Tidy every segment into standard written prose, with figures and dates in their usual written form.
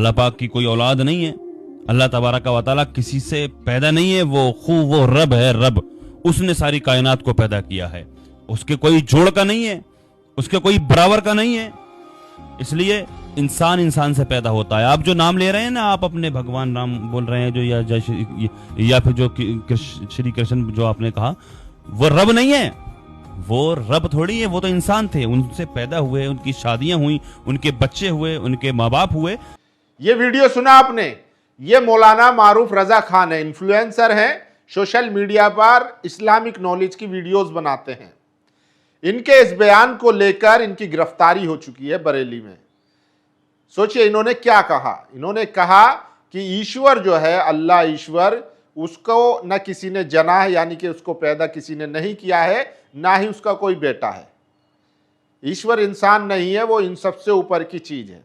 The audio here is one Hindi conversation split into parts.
अल्लाह पाक की कोई औलाद नहीं है। अल्लाह तबारक व तआला किसी से पैदा नहीं है। वो रब है, रब। उसने सारी कायनात को पैदा किया है। उसके कोई जोड़ का नहीं है, उसके कोई बराबर का नहीं है। इसलिए इंसान इंसान से पैदा होता है। आप जो नाम ले रहे हैं ना, आप अपने भगवान नाम बोल रहे हैं जो, या फिर जो श्री कृष्ण जो आपने कहा, वो रब नहीं है। वो रब थोड़ी है, वो तो इंसान थे। उनसे पैदा हुए, उनकी शादियां हुई, उनके बच्चे हुए, उनके माँ बाप हुए। ये वीडियो सुना आपने? ये मौलाना मारूफ रजा खान है, इन्फ्लुएंसर हैं, सोशल मीडिया पर इस्लामिक नॉलेज की वीडियोस बनाते हैं। इनके इस बयान को लेकर इनकी गिरफ्तारी हो चुकी है बरेली में। सोचिए इन्होंने क्या कहा। इन्होंने कहा कि ईश्वर जो है, अल्लाह ईश्वर, उसको न किसी ने जना है, यानी कि उसको पैदा किसी ने नहीं किया है, ना ही उसका कोई बेटा है। ईश्वर इंसान नहीं है, वो इन सबसे ऊपर की चीज है।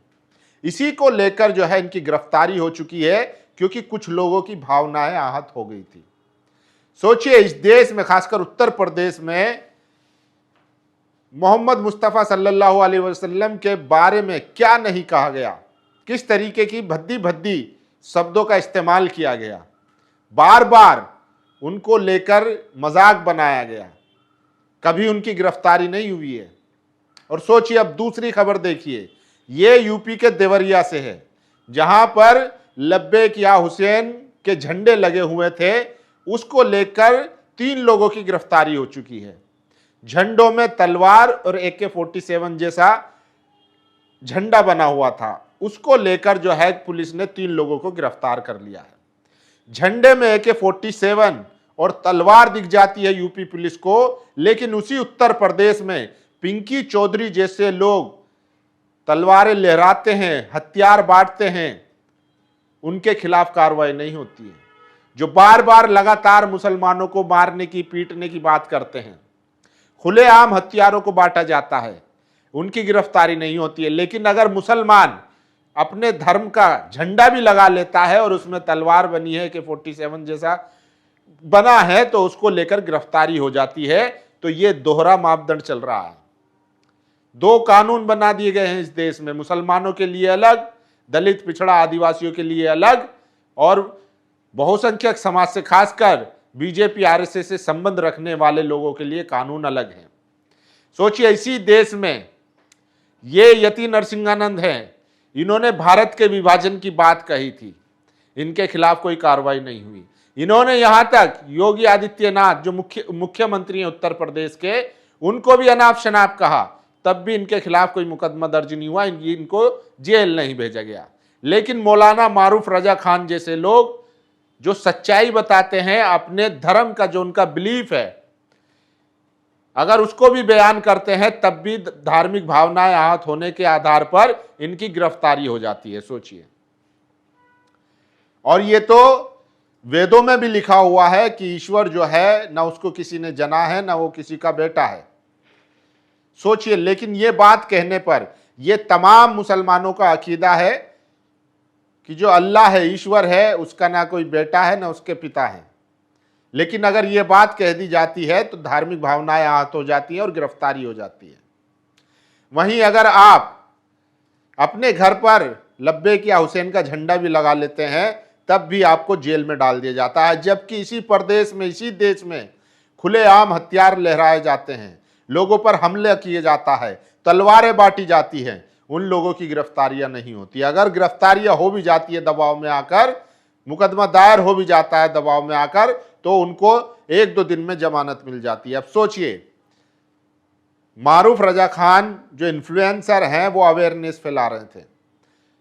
इसी को लेकर जो है इनकी गिरफ्तारी हो चुकी है, क्योंकि कुछ लोगों की भावनाएं आहत हो गई थी। सोचिए इस देश में, खासकर उत्तर प्रदेश में, मोहम्मद मुस्तफ़ा सल्लल्लाहु अलैहि वसल्लम के बारे में क्या नहीं कहा गया, किस तरीके की भद्दी भद्दी शब्दों का इस्तेमाल किया गया, बार बार उनको लेकर मजाक बनाया गया, कभी उनकी गिरफ्तारी नहीं हुई है। और सोचिए अब दूसरी खबर देखिए, ये यूपी के देवरिया से है, जहां पर लब्बैक या हुसैन के झंडे लगे हुए थे। उसको लेकर 3 लोगों की गिरफ्तारी हो चुकी है। झंडों में तलवार और AK-47 जैसा झंडा बना हुआ था। उसको लेकर जो है पुलिस ने 3 लोगों को गिरफ्तार कर लिया है। झंडे में AK-47 और तलवार दिख जाती है यूपी पुलिस को, लेकिन उसी उत्तर प्रदेश में पिंकी चौधरी जैसे लोग तलवारें लहराते हैं, हथियार बांटते हैं, उनके खिलाफ कार्रवाई नहीं होती है। जो बार बार लगातार मुसलमानों को मारने की, पीटने की बात करते हैं, खुलेआम हथियारों को बांटा जाता है, उनकी गिरफ्तारी नहीं होती है। लेकिन अगर मुसलमान अपने धर्म का झंडा भी लगा लेता है और उसमें तलवार बनी है, AK-47 जैसा बना है, तो उसको लेकर गिरफ्तारी हो जाती है। तो ये दोहरा मापदंड चल रहा है। 2 कानून बना दिए गए हैं इस देश में, मुसलमानों के लिए अलग, दलित पिछड़ा आदिवासियों के लिए अलग, और बहुसंख्यक समाज से, खासकर बीजेपी RSS से संबंध रखने वाले लोगों के लिए कानून अलग हैं। सोचिए इसी देश में ये यति नरसिंहानंद हैं, इन्होंने भारत के विभाजन की बात कही थी, इनके खिलाफ कोई कार्रवाई नहीं हुई। इन्होंने यहां तक योगी आदित्यनाथ जो मुख्यमंत्री हैं उत्तर प्रदेश के, उनको भी अनाप शनाप कहा, तब भी इनके खिलाफ कोई मुकदमा दर्ज नहीं हुआ, इनको जेल नहीं भेजा गया। लेकिन मौलाना मारूफ रजा खान जैसे लोग जो सच्चाई बताते हैं, अपने धर्म का जो उनका बिलीफ है, अगर उसको भी बयान करते हैं, तब भी धार्मिक भावनाएं आहत होने के आधार पर इनकी गिरफ्तारी हो जाती है। सोचिए, और ये तो वेदों में भी लिखा हुआ है कि ईश्वर जो है, ना उसको किसी ने जना है, ना वो किसी का बेटा है। सोचिए, लेकिन ये बात कहने पर ये तमाम मुसलमानों का अकीदा है कि जो अल्लाह है, ईश्वर है, उसका ना कोई बेटा है, ना उसके पिता है। लेकिन अगर ये बात कह दी जाती है तो धार्मिक भावनाएं आहत हो जाती हैं और गिरफ्तारी हो जाती है। वहीं अगर आप अपने घर पर लब्बैक या हुसैन का झंडा भी लगा लेते हैं, तब भी आपको जेल में डाल दिया जाता है। जबकि इसी प्रदेश में, इसी देश में खुलेआम हथियार लहराए जाते हैं, लोगों पर हमले किए जाता है, तलवारें बांटी जाती हैं, उन लोगों की गिरफ्तारियां नहीं होती। अगर गिरफ्तारियां हो भी जाती है दबाव में आकर, मुकदमा दायर हो भी जाता है दबाव में आकर, तो उनको 1-2 दिन में जमानत मिल जाती है। अब सोचिए, मारूफ रजा खान जो इन्फ्लुएंसर हैं, वो अवेयरनेस फैला रहे थे,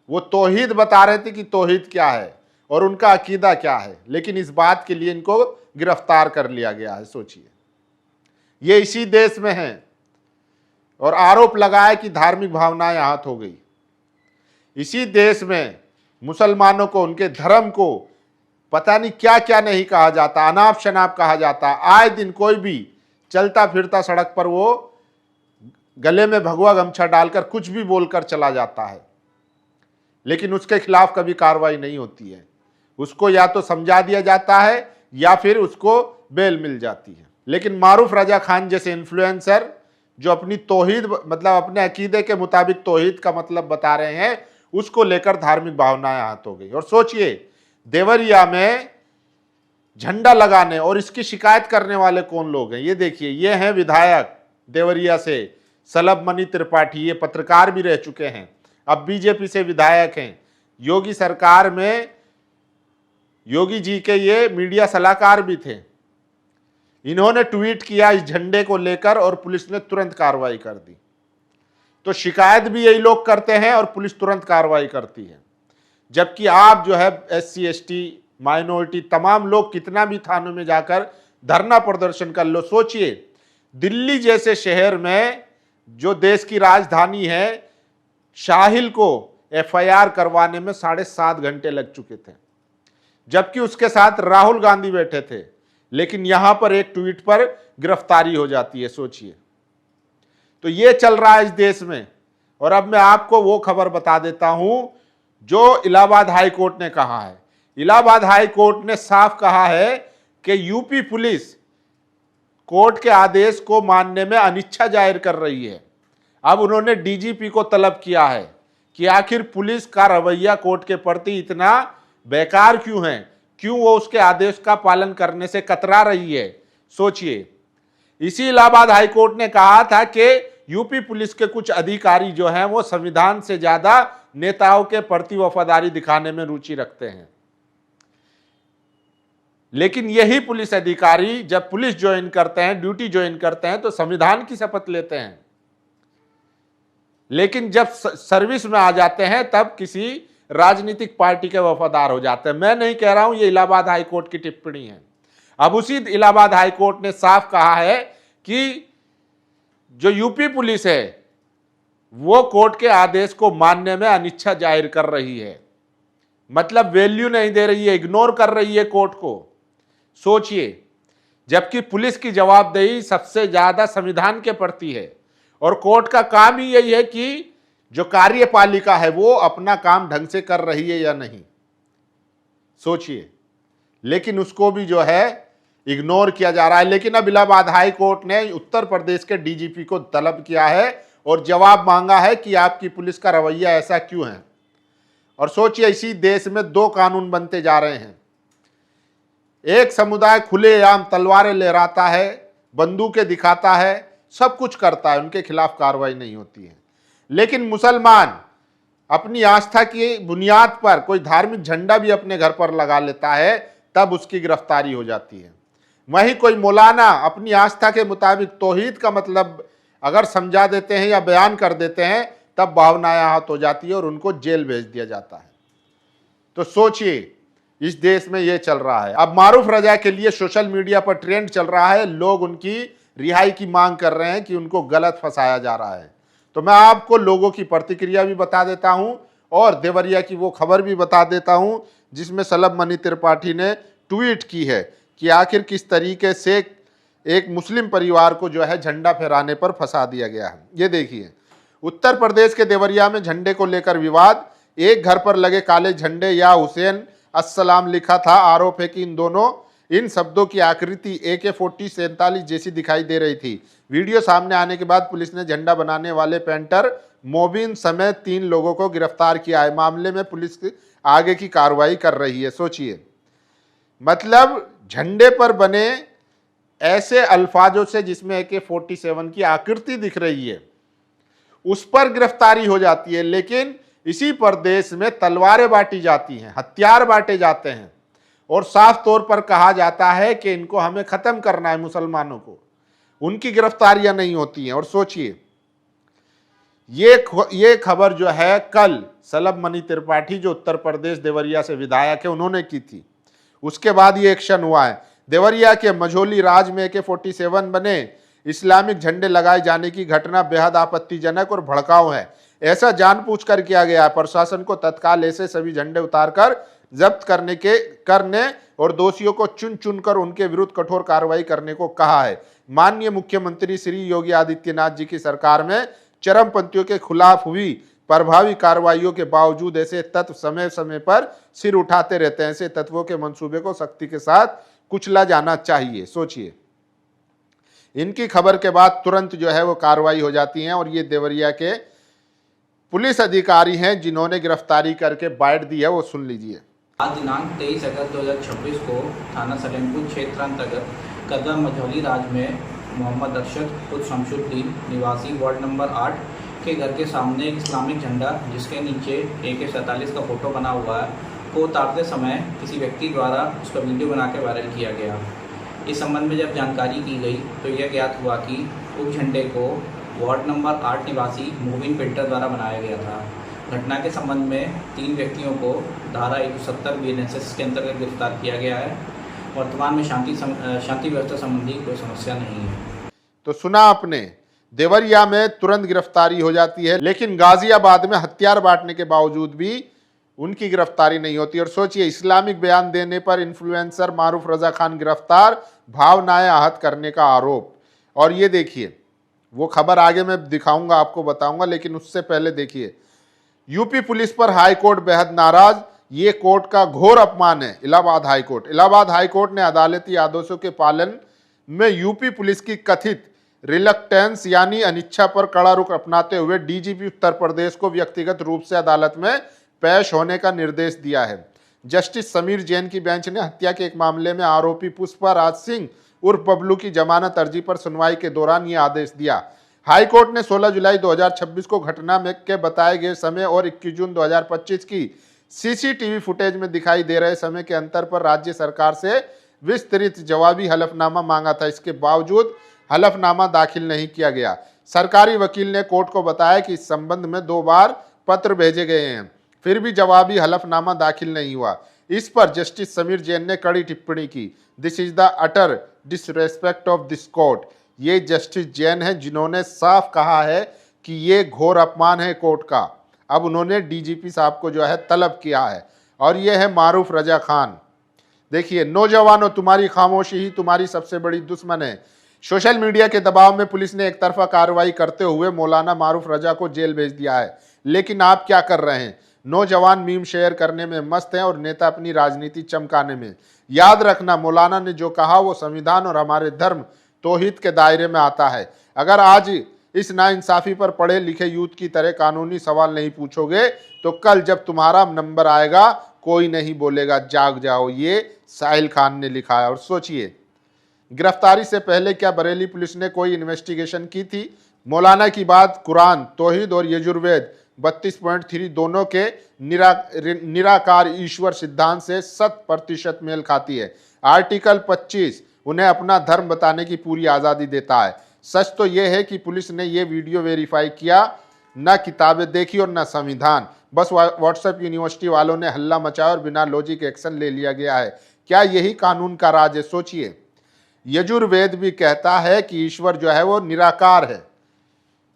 वो तौहीद बता रहे थे कि तौहीद क्या है और उनका अकीदा क्या है, लेकिन इस बात के लिए इनको गिरफ्तार कर लिया गया है। सोचिए, ये इसी देश में हैं और आरोप लगाया कि धार्मिक भावनाएं आहत हो गई। इसी देश में मुसलमानों को, उनके धर्म को पता नहीं क्या क्या नहीं कहा जाता, अनाप शनाप कहा जाता। आए दिन कोई भी चलता फिरता सड़क पर वो गले में भगवा गमछा डालकर कुछ भी बोलकर चला जाता है, लेकिन उसके खिलाफ कभी कार्रवाई नहीं होती है। उसको या तो समझा दिया जाता है या फिर उसको बेल मिल जाती है। लेकिन मारूफ रजा खान जैसे इन्फ्लुएंसर जो अपनी तौहीद, मतलब अपने अकीदे के मुताबिक तौहीद का मतलब बता रहे हैं, उसको लेकर धार्मिक भावनाएं आहत हो गई। और सोचिए, देवरिया में झंडा लगाने और इसकी शिकायत करने वाले कौन लोग हैं? ये देखिए, ये हैं विधायक देवरिया से सलभ मणि त्रिपाठी, ये पत्रकार भी रह चुके हैं, अब बीजेपी से विधायक हैं, योगी सरकार में योगी जी के ये मीडिया सलाहकार भी थे। इन्होंने ट्वीट किया इस झंडे को लेकर और पुलिस ने तुरंत कार्रवाई कर दी। तो शिकायत भी यही लोग करते हैं और पुलिस तुरंत कार्रवाई करती है, जबकि आप जो है SC ST माइनॉरिटी तमाम लोग कितना भी थानों में जाकर धरना प्रदर्शन कर लो। सोचिए, दिल्ली जैसे शहर में जो देश की राजधानी है, शाहिल को FIR करवाने में 7.5 घंटे लग चुके थे, जबकि उसके साथ राहुल गांधी बैठे थे, लेकिन यहां पर एक ट्वीट पर गिरफ्तारी हो जाती है। सोचिए, तो ये चल रहा है इस देश में। और अब मैं आपको वो खबर बता देता हूं जो इलाहाबाद हाई कोर्ट ने कहा है। इलाहाबाद हाई कोर्ट ने साफ कहा है कि यूपी पुलिस कोर्ट के आदेश को मानने में अनिच्छा जाहिर कर रही है। अब उन्होंने DGP को तलब किया है कि आखिर पुलिस का रवैया कोर्ट के प्रति इतना बेकार क्यों है, क्यों वो उसके आदेश का पालन करने से कतरा रही है। सोचिए, इसी इलाहाबाद हाई कोर्ट ने कहा था कि यूपी पुलिस के कुछ अधिकारी जो हैं वो संविधान से ज्यादा नेताओं के प्रति वफादारी दिखाने में रुचि रखते हैं। लेकिन यही पुलिस अधिकारी जब पुलिस ज्वाइन करते हैं, ड्यूटी ज्वाइन करते हैं, तो संविधान की शपथ लेते हैं, लेकिन जब सर्विस में आ जाते हैं तब किसी राजनीतिक पार्टी के वफादार हो जाते हैं। मैं नहीं कह रहा हूं, ये इलाहाबाद हाई कोर्ट की टिप्पणी है। अब उसी इलाहाबाद हाई कोर्ट ने साफ कहा है कि जो यूपी पुलिस है वो कोर्ट के आदेश को मानने में अनिच्छा जाहिर कर रही है, मतलब वैल्यू नहीं दे रही है, इग्नोर कर रही है कोर्ट को। सोचिए, जबकि पुलिस की जवाबदेही सबसे ज्यादा संविधान के प्रति है और कोर्ट का काम ही यही है कि जो कार्यपालिका है वो अपना काम ढंग से कर रही है या नहीं। सोचिए, लेकिन उसको भी जो है इग्नोर किया जा रहा है। लेकिन अब इलाहाबाद हाई कोर्ट ने उत्तर प्रदेश के DGP को तलब किया है और जवाब मांगा है कि आपकी पुलिस का रवैया ऐसा क्यों है। और सोचिए, इसी देश में 2 कानून बनते जा रहे हैं। एक समुदाय खुलेआम तलवारें लहराता है, बंदूकें दिखाता है, सब कुछ करता है, उनके खिलाफ कार्रवाई नहीं होती है। लेकिन मुसलमान अपनी आस्था की बुनियाद पर कोई धार्मिक झंडा भी अपने घर पर लगा लेता है, तब उसकी गिरफ्तारी हो जाती है। वहीं कोई मौलाना अपनी आस्था के मुताबिक तौहीद का मतलब अगर समझा देते हैं या बयान कर देते हैं, तब भावनाएं आहत हो जाती है और उनको जेल भेज दिया जाता है। तो सोचिए, इस देश में ये चल रहा है। अब मारूफ रजा के लिए सोशल मीडिया पर ट्रेंड चल रहा है, लोग उनकी रिहाई की मांग कर रहे हैं कि उनको गलत फंसाया जा रहा है। तो मैं आपको लोगों की प्रतिक्रिया भी बता देता हूं और देवरिया की वो खबर भी बता देता हूं जिसमें सलभ मणि त्रिपाठी ने ट्वीट की है कि आखिर किस तरीके से एक मुस्लिम परिवार को जो है झंडा फहराने पर फंसा दिया गया है। ये देखिए, उत्तर प्रदेश के देवरिया में झंडे को लेकर विवाद, एक घर पर लगे काले झंडे या हुसैन अस्सलाम लिखा था। आरोप है कि इन शब्दों की आकृति AK-47 जैसी दिखाई दे रही थी। वीडियो सामने आने के बाद पुलिस ने झंडा बनाने वाले पेंटर मोबिन समेत 3 लोगों को गिरफ्तार किया है। मामले में पुलिस आगे की कार्रवाई कर रही है। सोचिए, मतलब झंडे पर बने ऐसे अल्फाजों से जिसमें AK-47 की आकृति दिख रही है, उस पर गिरफ्तारी हो जाती है। लेकिन इसी प्रदेश में तलवारें बांटी जाती हैं, हथियार बांटे जाते हैं और साफ तौर पर कहा जाता है कि इनको हमें खत्म करना है, मुसलमानों को, उनकी गिरफ्तारियां नहीं होती हैं। और सोचिए, ये खबर जो है कल सलभ मणि त्रिपाठी जो उत्तर प्रदेश देवरिया से विधायक है उन्होंने की थी। उसके बाद ये एक्शन हुआ है। देवरिया के मझोली राज में AK-47 बने इस्लामिक झंडे लगाए जाने की घटना बेहद आपत्तिजनक और भड़काऊ है। ऐसा जानबूझकर किया गया है। प्रशासन को तत्काल ऐसे सभी झंडे उतारकर जब्त करने और दोषियों को चुन चुनकर उनके विरुद्ध कठोर कार्रवाई करने को कहा है। माननीय मुख्यमंत्री श्री योगी आदित्यनाथ जी की सरकार में चरमपंथियों के खिलाफ हुई प्रभावी कार्रवाइयों के बावजूद ऐसे तत्व समय समय पर सिर उठाते रहते हैं। ऐसे तत्वों के मंसूबे को सख्ती के साथ कुचला जाना चाहिए। सोचिए, इनकी खबर के बाद तुरंत जो है वो कार्रवाई हो जाती है और ये देवरिया के पुलिस अधिकारी हैं जिन्होंने गिरफ्तारी करके बाइट दी है, वो सुन लीजिए। आज दिनांक 23 अगस्त 2026 को थाना सलेमपुर क्षेत्र अंतर्गत कदम मझौली राज में मोहम्मद अरशद उर्फ शमशुद्दीन निवासी वार्ड नंबर 8 के घर के सामने एक इस्लामिक झंडा जिसके नीचे AK-47 का फोटो बना हुआ है को उतारते समय किसी व्यक्ति द्वारा उसका वीडियो बना के वायरल किया गया। इस संबंध में जब जानकारी की गई तो यह ज्ञात हुआ कि उस झंडे को वार्ड नंबर 8 निवासी मोबिन पेंटर द्वारा बनाया गया था। घटना के संबंध में 3 व्यक्तियों को धारा 170 BNSS के अंतर्गत गिरफ्तार किया गया है। वर्तमान में शांति व्यवस्था संबंधी कोई समस्या नहीं है। तो सुना आपने, देवरिया में तुरंत गिरफ्तारी हो जाती है, लेकिन गाजियाबाद में हथियार बांटने के बावजूद भी उनकी गिरफ्तारी नहीं होती। और सोचिए, इस्लामिक बयान देने पर इन्फ्लुएंसर मारूफ रजा खान गिरफ्तार, भावनाएं आहत करने का आरोप। और ये देखिए, वो खबर आगे मैं दिखाऊंगा, आपको बताऊंगा, लेकिन उससे पहले देखिए, यूपी पुलिस पर हाई कोर्ट बेहद नाराज। ये कोर्ट का घोर अपमान है। Allahabad high court, Allahabad high court ने अदालती आदेशों के पालन में यूपी पुलिस की कथित रिलक्टेंस यानी अनिच्छा पर कड़ा रुख अपनाते हुए DGP उत्तर प्रदेश को व्यक्तिगत रूप से अदालत में पेश होने का निर्देश दिया है। जस्टिस समीर जैन की बेंच ने हत्या के एक मामले में आरोपी पुष्पा राज सिंह उर्फ बबलू की जमानत अर्जी पर सुनवाई के दौरान यह आदेश दिया। हाई कोर्ट ने 16 जुलाई 2026 को घटना में के बताए गए समय और 21 जून 2025 की CCTV फुटेज में दिखाई दे रहे समय के अंतर पर राज्य सरकार से विस्तृत जवाबी हलफनामा मांगा था। इसके बावजूद हलफनामा दाखिल नहीं किया गया। सरकारी वकील ने कोर्ट को बताया कि इस संबंध में 2 बार पत्र भेजे गए हैं, फिर भी जवाबी हलफनामा दाखिल नहीं हुआ। इस पर जस्टिस समीर जैन ने कड़ी टिप्पणी की, this is the utter disrespect of this court. ये जस्टिस जैन है जिन्होंने साफ कहा है कि ये घोर अपमान है कोर्ट का। अब उन्होंने DGP साहब को जो है तलब किया है, और ये है मारूफ रजा खान। देखिए, नौजवानों, तुम्हारी खामोशी ही तुम्हारी सबसे बड़ी दुश्मन है। सोशल मीडिया के दबाव में पुलिस ने एक तरफा कार्रवाई करते हुए मौलाना मारूफ रजा को जेल भेज दिया है, लेकिन आप क्या कर रहे हैं? नौजवान मीम शेयर करने में मस्त हैं और नेता अपनी राजनीति चमकाने में। याद रखना, मौलाना ने जो कहा वो संविधान और हमारे धर्म तौहीद के दायरे में आता है। अगर आज इस नाइंसाफी पर पढ़े लिखे यूथ की तरह कानूनी सवाल नहीं पूछोगे तो कल जब तुम्हारा नंबर आएगा कोई नहीं बोलेगा। जाग जाओ, ये साहिल खान ने लिखा है। और सोचिए, गिरफ्तारी से पहले क्या बरेली पुलिस ने कोई इन्वेस्टिगेशन की थी? मौलाना की बात कुरान, तौहीद और यजुर्वेद 32.3 दोनों के निराकार ईश्वर सिद्धांत से 100% मेल खाती है। आर्टिकल 25 उन्हें अपना धर्म बताने की पूरी आज़ादी देता है। सच तो यह है कि पुलिस ने यह वीडियो वेरीफाई किया, न किताबें देखी और न संविधान। बस व्हाट्सएप यूनिवर्सिटी वालों ने हल्ला मचाया और बिना लॉजिक एक्शन ले लिया गया है। क्या यही कानून का राज है? सोचिए, यजुर्वेद भी कहता है कि ईश्वर जो है वो निराकार है,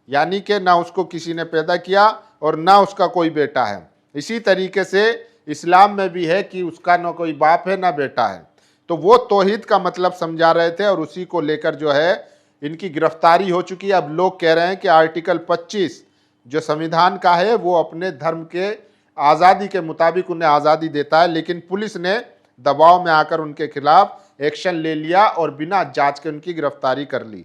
यानी कि ना उसको किसी ने पैदा किया और ना उसका कोई बेटा है। इसी तरीके से इस्लाम में भी है कि उसका ना कोई बाप है ना बेटा है। तो वो तौहीद का मतलब समझा रहे थे और उसी को लेकर जो है इनकी गिरफ्तारी हो चुकी है। अब लोग कह रहे हैं कि आर्टिकल 25 जो संविधान का है वो अपने धर्म के आज़ादी के मुताबिक उन्हें आज़ादी देता है, लेकिन पुलिस ने दबाव में आकर उनके खिलाफ एक्शन ले लिया और बिना जांच के उनकी गिरफ्तारी कर ली।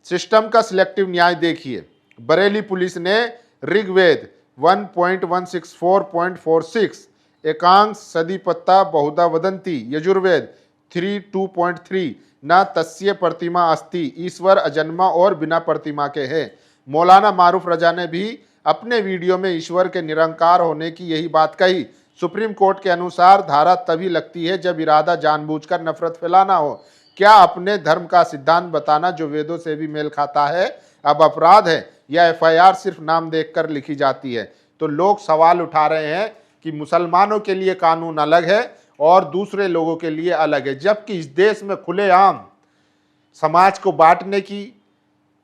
सिस्टम का सिलेक्टिव न्याय देखिए। बरेली पुलिस ने ऋग्वेद 1.164.46 एकांश सदीपत्ता बहुधा वदंती, यजुर्वेद 3.2.3 न तस्य प्रतिमा अस्ति, ईश्वर अजन्मा और बिना प्रतिमा के है। मौलाना मारूफ रजा ने भी अपने वीडियो में ईश्वर के निरंकार होने की यही बात कही। सुप्रीम कोर्ट के अनुसार धारा तभी लगती है जब इरादा जानबूझकर नफरत फैलाना हो। क्या अपने धर्म का सिद्धांत बताना जो वेदों से भी मेल खाता है अब अपराध है, या FIR सिर्फ नाम देखकर लिखी जाती है? तो लोग सवाल उठा रहे हैं कि मुसलमानों के लिए कानून अलग है और दूसरे लोगों के लिए अलग है, जबकि इस देश में खुलेआम समाज को बांटने की,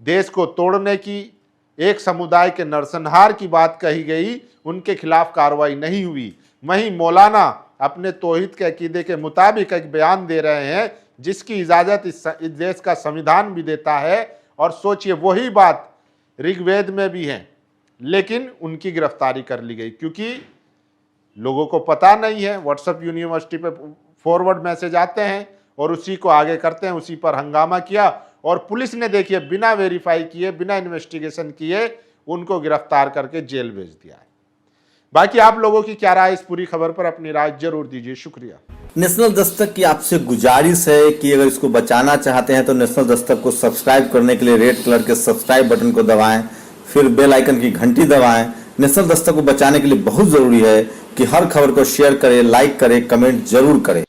देश को तोड़ने की, एक समुदाय के नरसंहार की बात कही गई, उनके खिलाफ कार्रवाई नहीं हुई। वहीं मौलाना अपने तौहीद के अकीदे के मुताबिक एक बयान दे रहे हैं जिसकी इजाज़त इस देश का संविधान भी देता है। और सोचिए, वही बात ऋग्वेद में भी है, लेकिन उनकी गिरफ्तारी कर ली गई क्योंकि लोगों को पता नहीं है। व्हाट्सएप यूनिवर्सिटी पे फॉरवर्ड मैसेज आते हैं और उसी को आगे करते हैं, उसी पर हंगामा किया। और पुलिस ने देखिए बिना वेरीफाई किए, बिना इन्वेस्टिगेशन किए उनको गिरफ्तार करके जेल भेज दिया है। बाकी आप लोगों की क्या राय इस पूरी खबर पर, अपनी राय जरूर दीजिए। शुक्रिया। नेशनल दस्तक की आपसे गुजारिश है कि अगर इसको बचाना चाहते हैं तो नेशनल दस्तक को सब्सक्राइब करने के लिए रेड कलर के सब्सक्राइब बटन को दबाएं, फिर बेल आइकन की घंटी दबाएं। नेशनल दस्तक को बचाने के लिए बहुत जरूरी है कि हर खबर को शेयर करें, लाइक करें, कमेंट जरूर करें।